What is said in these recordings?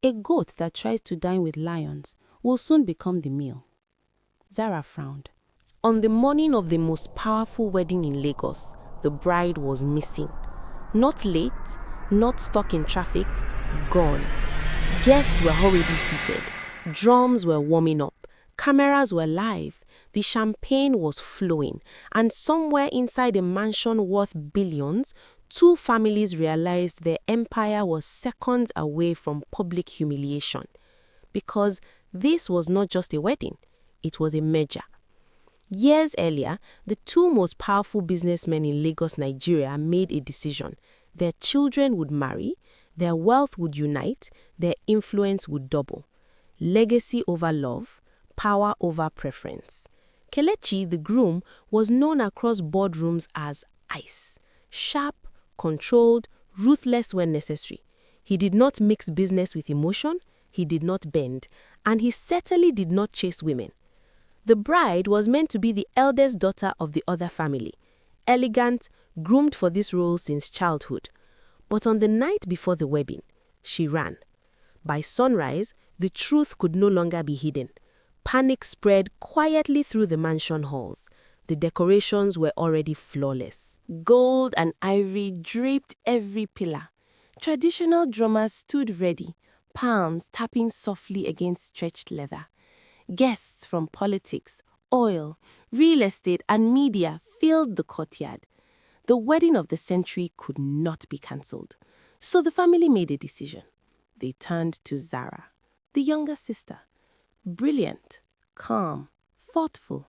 A goat that tries to dine with lions will soon become the meal. Zara frowned. On the morning of the most powerful wedding in Lagos, the bride was missing. Not late, not stuck in traffic, gone. Guests were already seated. Drums were warming up. Cameras were live. The champagne was flowing. And somewhere inside a mansion worth billions, two families realized their empire was seconds away from public humiliation. Because this was not just a wedding, it was a merger. Years earlier, the two most powerful businessmen in Lagos, Nigeria made a decision. Their children would marry, their wealth would unite, their influence would double. Legacy over love, power over preference. Kelechi, the groom, was known across boardrooms as ice. Sharp, controlled, ruthless when necessary. He did not mix business with emotion, he did not bend, and he certainly did not chase women. The bride was meant to be the eldest daughter of the other family, elegant, groomed for this role since childhood. But on the night before the wedding, she ran. By sunrise, the truth could no longer be hidden. Panic spread quietly through the mansion halls. The decorations were already flawless. Gold and ivory draped every pillar. Traditional drummers stood ready, palms tapping softly against stretched leather. Guests from politics, oil, real estate, and media filled the courtyard. The wedding of the century could not be cancelled. So the family made a decision. They turned to Zara, the younger sister. Brilliant, calm, thoughtful.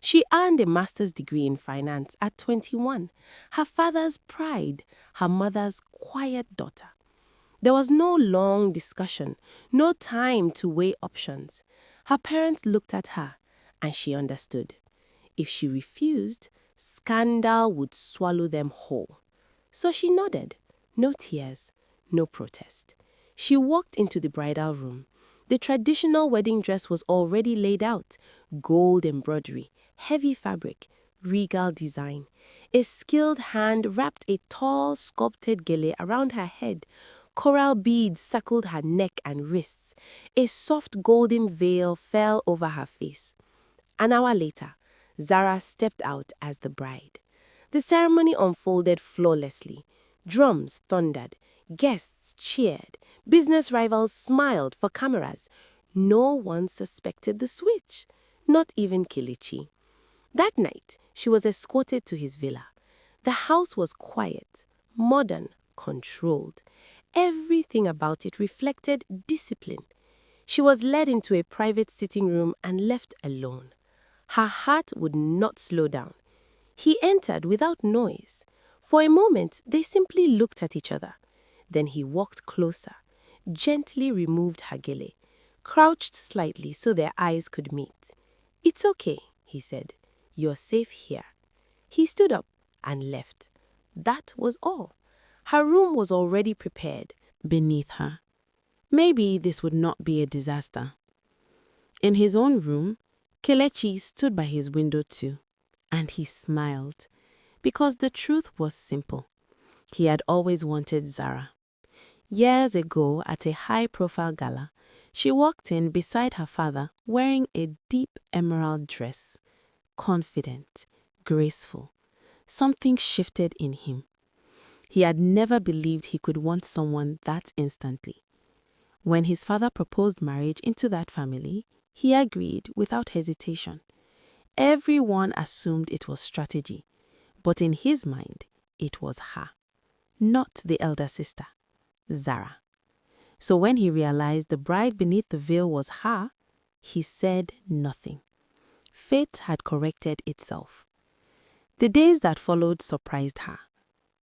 She earned a master's degree in finance at 21, her father's pride, her mother's quiet daughter. There was no long discussion, no time to weigh options. Her parents looked at her, and she understood. If she refused, scandal would swallow them whole. So she nodded. No tears, no protest. She walked into the bridal room. The traditional wedding dress was already laid out. Gold embroidery, heavy fabric, regal design. A skilled hand wrapped a tall, sculpted gele around her head. Coral beads circled her neck and wrists. A soft golden veil fell over her face. An hour later, Zara stepped out as the bride. The ceremony unfolded flawlessly. Drums thundered. Guests cheered. Business rivals smiled for cameras. No one suspected the switch, not even Kelechi. That night, she was escorted to his villa. The house was quiet, modern, controlled. Everything about it reflected discipline. She was led into a private sitting room and left alone. Her heart would not slow down. He entered without noise. For a moment, they simply looked at each other. Then he walked closer, gently removed her gele, crouched slightly so their eyes could meet. "It's okay," he said. "You're safe here." He stood up and left. That was all. Her room was already prepared beneath her. Maybe this would not be a disaster. In his own room, Kelechi stood by his window too, and he smiled, because the truth was simple. He had always wanted Zara. Years ago, at a high-profile gala, she walked in beside her father wearing a deep emerald dress. Confident, graceful. Something shifted in him. He had never believed he could want someone that instantly. When his father proposed marriage into that family, he agreed without hesitation. Everyone assumed it was strategy, but in his mind, it was her, not the elder sister, Zara. So when he realized the bride beneath the veil was her, he said nothing. Fate had corrected itself. The days that followed surprised her.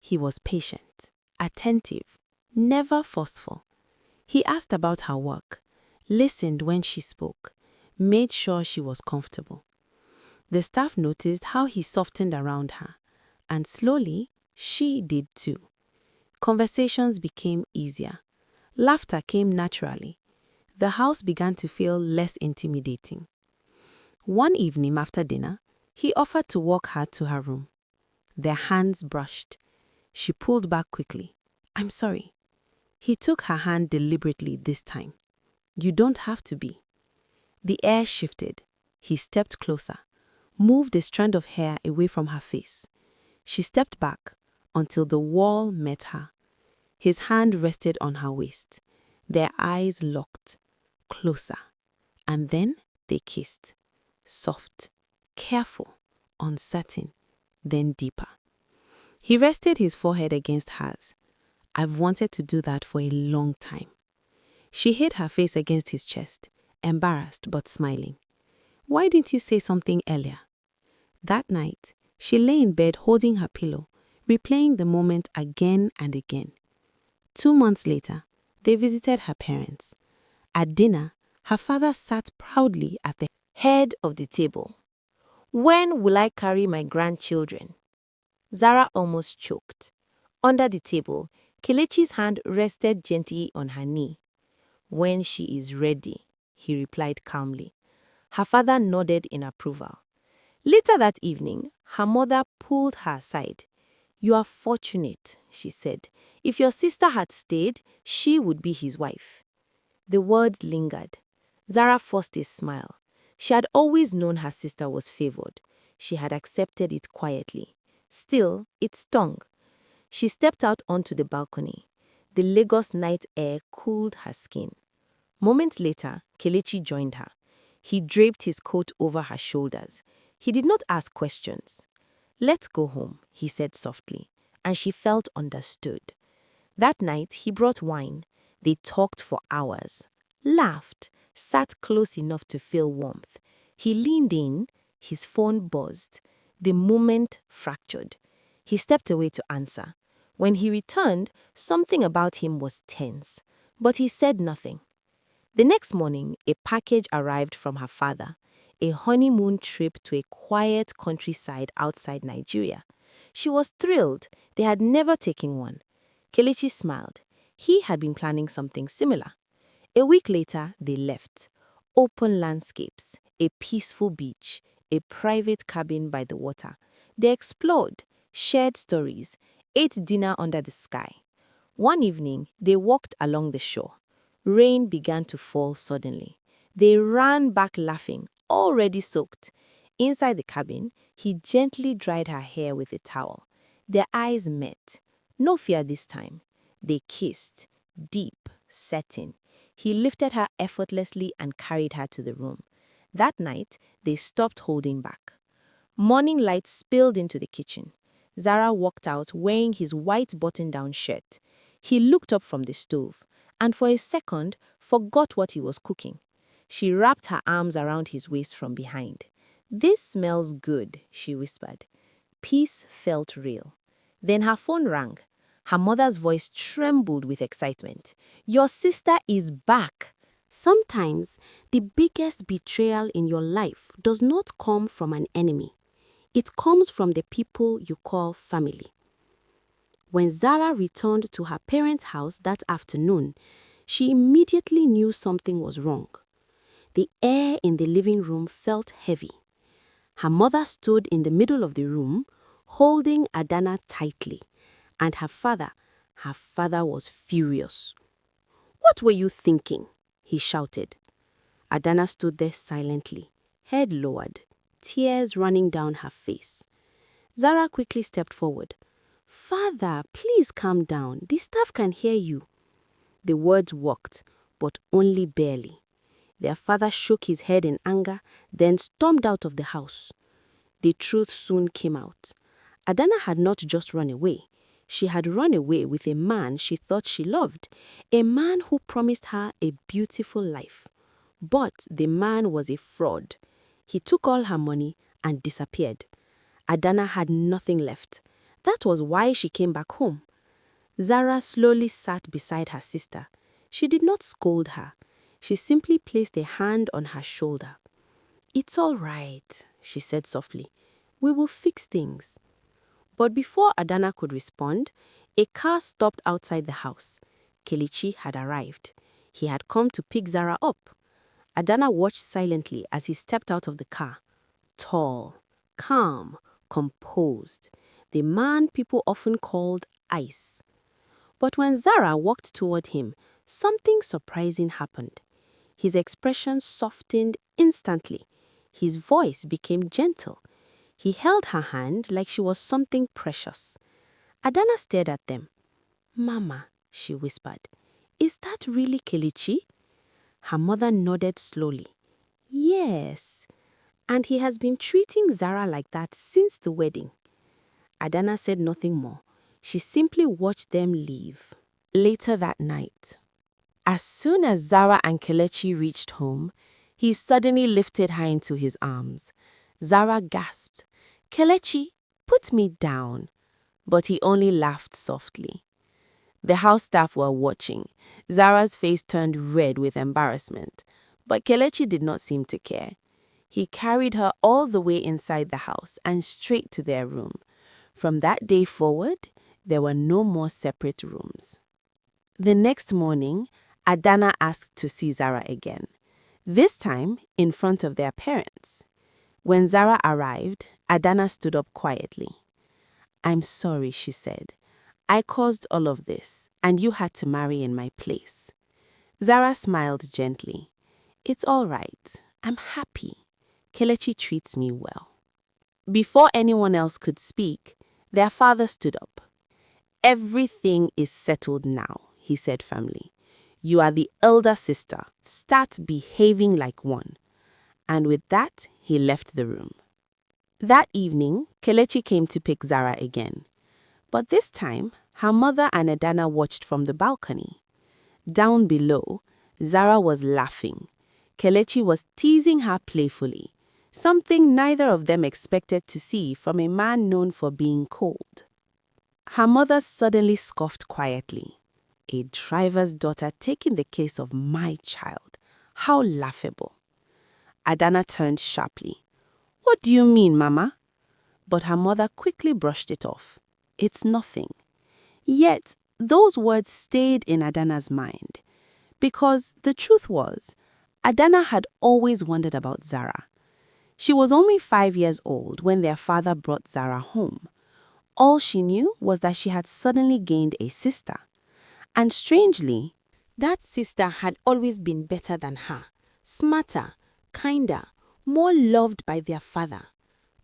He was patient, attentive, never forceful. He asked about her work, listened when she spoke, made sure she was comfortable. The staff noticed how he softened around her, and slowly, she did too. Conversations became easier. Laughter came naturally. The house began to feel less intimidating. One evening after dinner, he offered to walk her to her room. Their hands brushed. She pulled back quickly. "I'm sorry." He took her hand deliberately this time. You don't have to be. The air shifted. He stepped closer, moved a strand of hair away from her face. She stepped back until the wall met her. His hand rested on her waist. Their eyes locked, closer, and then they kissed. Soft, careful, uncertain, then deeper. He rested his forehead against hers. I've wanted to do that for a long time. She hid her face against his chest, embarrassed but smiling. Why didn't you say something earlier? That night, she lay in bed holding her pillow, replaying the moment again and again. 2 months later, they visited her parents. At dinner, her father sat proudly at the head of the table. When will I carry my grandchildren? Zara almost choked. Under the table, Kelechi's hand rested gently on her knee. When she is ready, he replied calmly. Her father nodded in approval. Later that evening, her mother pulled her aside. You are fortunate, she said. If your sister had stayed, she would be his wife. The words lingered. Zara forced a smile. She had always known her sister was favored. She had accepted it quietly. Still, it stung. She stepped out onto the balcony. The Lagos night air cooled her skin. Moments later, Kelechi joined her. He draped his coat over her shoulders. He did not ask questions. Let's go home, he said softly, and she felt understood. That night, he brought wine. They talked for hours, laughed, sat close enough to feel warmth. He leaned in, his phone buzzed. The moment fractured. He stepped away to answer. When he returned, something about him was tense, but he said nothing. The next morning, a package arrived from her father, a honeymoon trip to a quiet countryside outside Nigeria. She was thrilled. They had never taken one. Kelechi smiled. He had been planning something similar. A week later, they left. Open landscapes, a peaceful beach, a private cabin by the water. They explored, shared stories, ate dinner under the sky. One evening, they walked along the shore. Rain began to fall suddenly. They ran back laughing, already soaked. Inside the cabin, he gently dried her hair with a towel. Their eyes met. No fear this time. They kissed, deep, setting. He lifted her effortlessly and carried her to the room. That night, they stopped holding back. Morning light spilled into the kitchen. Zara walked out wearing his white button-down shirt. He looked up from the stove and for a second forgot what he was cooking. She wrapped her arms around his waist from behind. This smells good, she whispered. Peace felt real. Then her phone rang. Her mother's voice trembled with excitement. Your sister is back. Sometimes, the biggest betrayal in your life does not come from an enemy. It comes from the people you call family. When Zara returned to her parents' house that afternoon, she immediately knew something was wrong. The air in the living room felt heavy. Her mother stood in the middle of the room, holding Adana tightly, and her father was furious. What were you thinking? He shouted. Adana stood there silently, head lowered, tears running down her face. Zara quickly stepped forward. Father, please calm down. The staff can hear you. The words worked, but only barely. Their father shook his head in anger, then stormed out of the house. The truth soon came out. Adana had not just run away. She had run away with a man she thought she loved, a man who promised her a beautiful life. But the man was a fraud. He took all her money and disappeared. Adana had nothing left. That was why she came back home. Zara slowly sat beside her sister. She did not scold her. She simply placed a hand on her shoulder. It's all right, she said softly. We will fix things. But before Adana could respond, a car stopped outside the house. Kelechi had arrived. He had come to pick Zara up. Adana watched silently as he stepped out of the car. Tall, calm, composed. The man people often called ice. But when Zara walked toward him, something surprising happened. His expression softened instantly. His voice became gentle. He held her hand like she was something precious. Adana stared at them. "Mama," she whispered, "is that really Kelechi?" Her mother nodded slowly. "Yes, and he has been treating Zara like that since the wedding." Adana said nothing more. She simply watched them leave. Later that night, as soon as Zara and Kelechi reached home, he suddenly lifted her into his arms. Zara gasped, "Kelechi, put me down." But he only laughed softly. The house staff were watching. Zara's face turned red with embarrassment, but Kelechi did not seem to care. He carried her all the way inside the house and straight to their room. From that day forward, there were no more separate rooms. The next morning, Adana asked to see Zara again, this time in front of their parents. When Zara arrived, Adana stood up quietly. "I'm sorry," she said. "I caused all of this, and you had to marry in my place." Zara smiled gently. "It's all right. I'm happy. Kelechi treats me well." Before anyone else could speak, their father stood up. "Everything is settled now," he said firmly. "You are the elder sister. Start behaving like one." And with that, he left the room. That evening, Kelechi came to pick Zara again. But this time, her mother and Adana watched from the balcony. Down below, Zara was laughing. Kelechi was teasing her playfully, something neither of them expected to see from a man known for being cold. Her mother suddenly scoffed quietly. "A driver's daughter taking the case of my child. How laughable." Adana turned sharply. "What do you mean, Mama?" But her mother quickly brushed it off. "It's nothing." Yet, those words stayed in Adana's mind. Because the truth was, Adana had always wondered about Zara. She was only 5 years old when their father brought Zara home. All she knew was that she had suddenly gained a sister. And strangely, that sister had always been better than her, smarter, kinder, more loved by their father,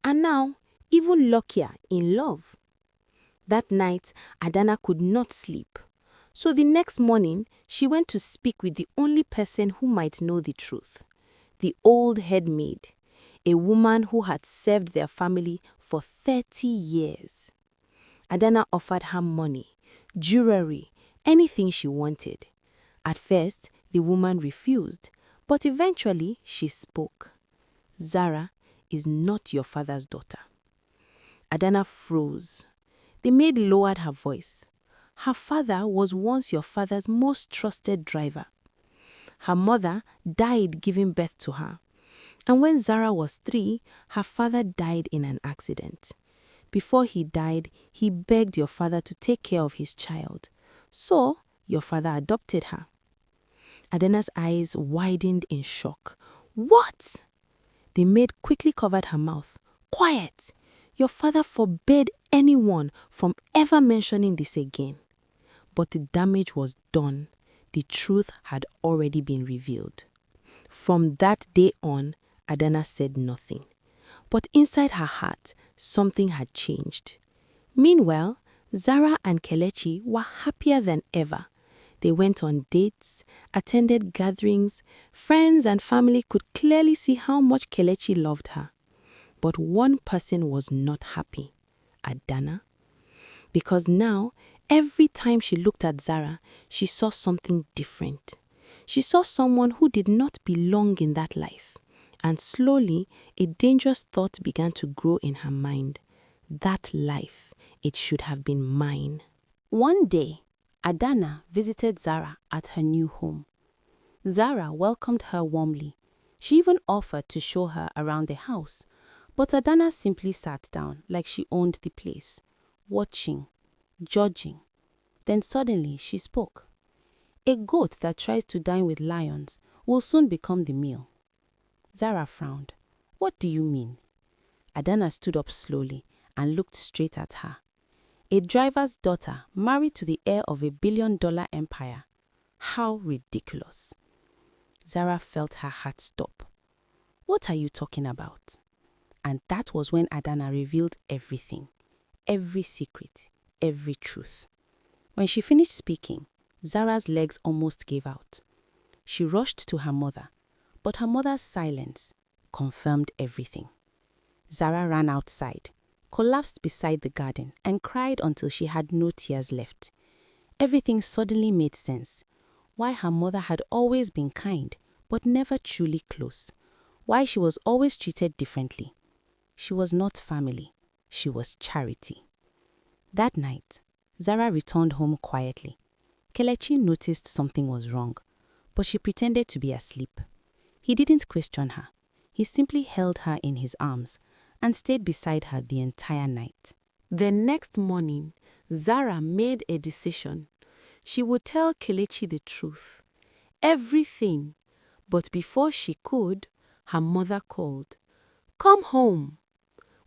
and now even luckier in love. That night, Adana could not sleep. So the next morning, she went to speak with the only person who might know the truth, the old head maid, a woman who had served their family for 30 years. Adana offered her money, jewelry, anything she wanted. At first, the woman refused, but eventually she spoke. "Zara is not your father's daughter." Adana froze. The maid lowered her voice. "Her father was once your father's most trusted driver. Her mother died giving birth to her. And when Zara was 3, her father died in an accident. Before he died, he begged your father to take care of his child. So, your father adopted her." Adana's eyes widened in shock. "What?" The maid quickly covered her mouth. "Quiet! Your father forbade anyone from ever mentioning this again." But the damage was done. The truth had already been revealed. From that day on, Adana said nothing. But inside her heart, something had changed. Meanwhile, Zara and Kelechi were happier than ever. They went on dates, attended gatherings. Friends and family could clearly see how much Kelechi loved her. But one person was not happy, Adana. Because now, every time she looked at Zara, she saw something different. She saw someone who did not belong in that life. And slowly, a dangerous thought began to grow in her mind. That life, it should have been mine. One day, Adana visited Zara at her new home. Zara welcomed her warmly. She even offered to show her around the house. But Adana simply sat down like she owned the place, watching, judging. Then suddenly she spoke. "A goat that tries to dine with lions will soon become the meal." Zara frowned. "What do you mean?" Adana stood up slowly and looked straight at her. A driver's daughter married to the heir of a billion-dollar empire. How ridiculous. Zara felt her heart stop. What are you talking about? And that was when Adana revealed everything, every secret, every truth. When she finished speaking, Zara's legs almost gave out. She rushed to her mother, but her mother's silence confirmed everything. Zara ran outside, collapsed beside the garden, and cried until she had no tears left. Everything suddenly made sense. Why her mother had always been kind, but never truly close. Why she was always treated differently. She was not family. She was charity. That night, Zara returned home quietly. Kelechi noticed something was wrong, but she pretended to be asleep. He didn't question her. He simply held her in his arms and stayed beside her the entire night. The next morning, Zara made a decision. She would tell Kelechi the truth. Everything. But before she could, her mother called. "Come home."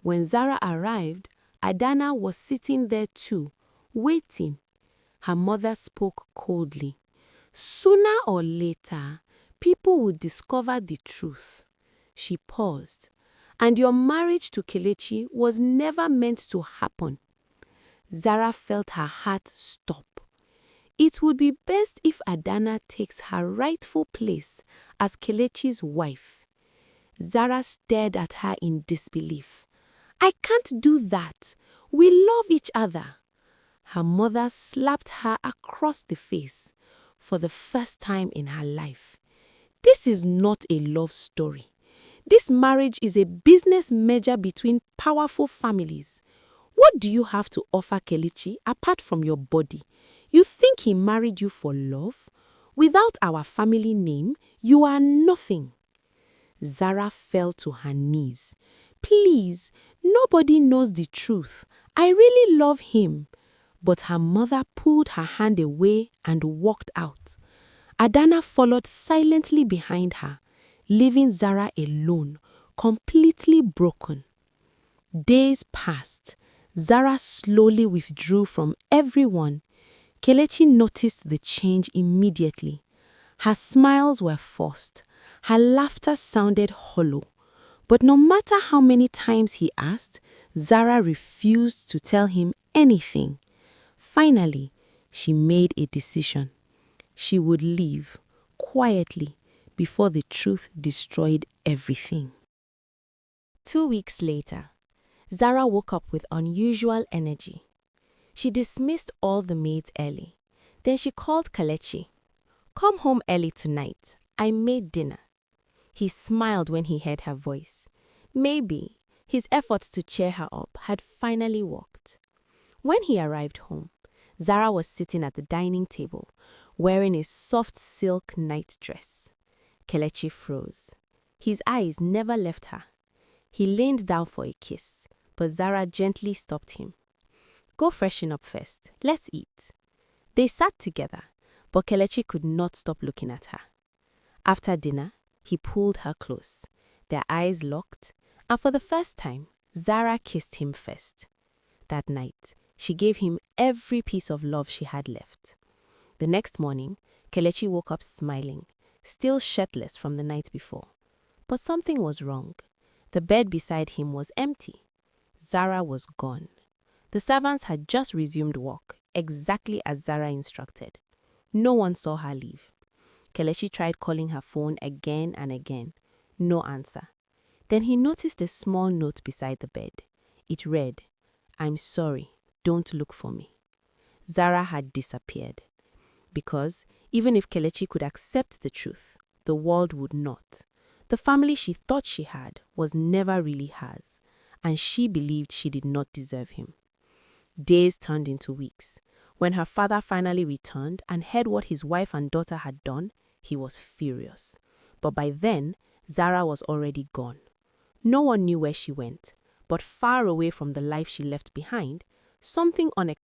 When Zara arrived, Adana was sitting there too, waiting. Her mother spoke coldly. "Sooner or later, people would discover the truth." She paused. "And your marriage to Kelechi was never meant to happen." Zara felt her heart stop. It would be best if Adana takes her rightful place as Kelechi's wife. Zara stared at her in disbelief. "I can't do that. We love each other." Her mother slapped her across the face for the first time in her life. "This is not a love story. This marriage is a business merger between powerful families. What do you have to offer Kelechi apart from your body? You think he married you for love? Without our family name, you are nothing." Zara fell to her knees. "Please, nobody knows the truth. I really love him." But her mother pulled her hand away and walked out. Adana followed silently behind her, leaving Zara alone, completely broken. Days passed. Zara slowly withdrew from everyone. Kelechi noticed the change immediately. Her smiles were forced. Her laughter sounded hollow. But no matter how many times he asked, Zara refused to tell him anything. Finally, she made a decision. She would leave, quietly, before the truth destroyed everything. 2 weeks later, Zara woke up with unusual energy. She dismissed all the maids early. Then she called Kelechi. "Come home early tonight. I made dinner." He smiled when he heard her voice. Maybe his efforts to cheer her up had finally worked. When he arrived home, Zara was sitting at the dining table, wearing a soft silk nightdress. Kelechi froze. His eyes never left her. He leaned down for a kiss, but Zara gently stopped him. "Go freshen up first. Let's eat." They sat together, but Kelechi could not stop looking at her. After dinner, he pulled her close. Their eyes locked, and for the first time, Zara kissed him first. That night, she gave him every piece of love she had left. The next morning, Kelechi woke up smiling, still shirtless from the night before. But something was wrong. The bed beside him was empty. Zara was gone. The servants had just resumed work, exactly as Zara instructed. No one saw her leave. Kelechi tried calling her phone again and again. No answer. Then he noticed a small note beside the bed. It read, "I'm sorry, don't look for me." Zara had disappeared. Because even if Kelechi could accept the truth, the world would not. The family she thought she had was never really hers, and she believed she did not deserve him. Days turned into weeks. When her father finally returned and heard what his wife and daughter had done, he was furious. But by then, Zara was already gone. No one knew where she went, but far away from the life she left behind, something unexpected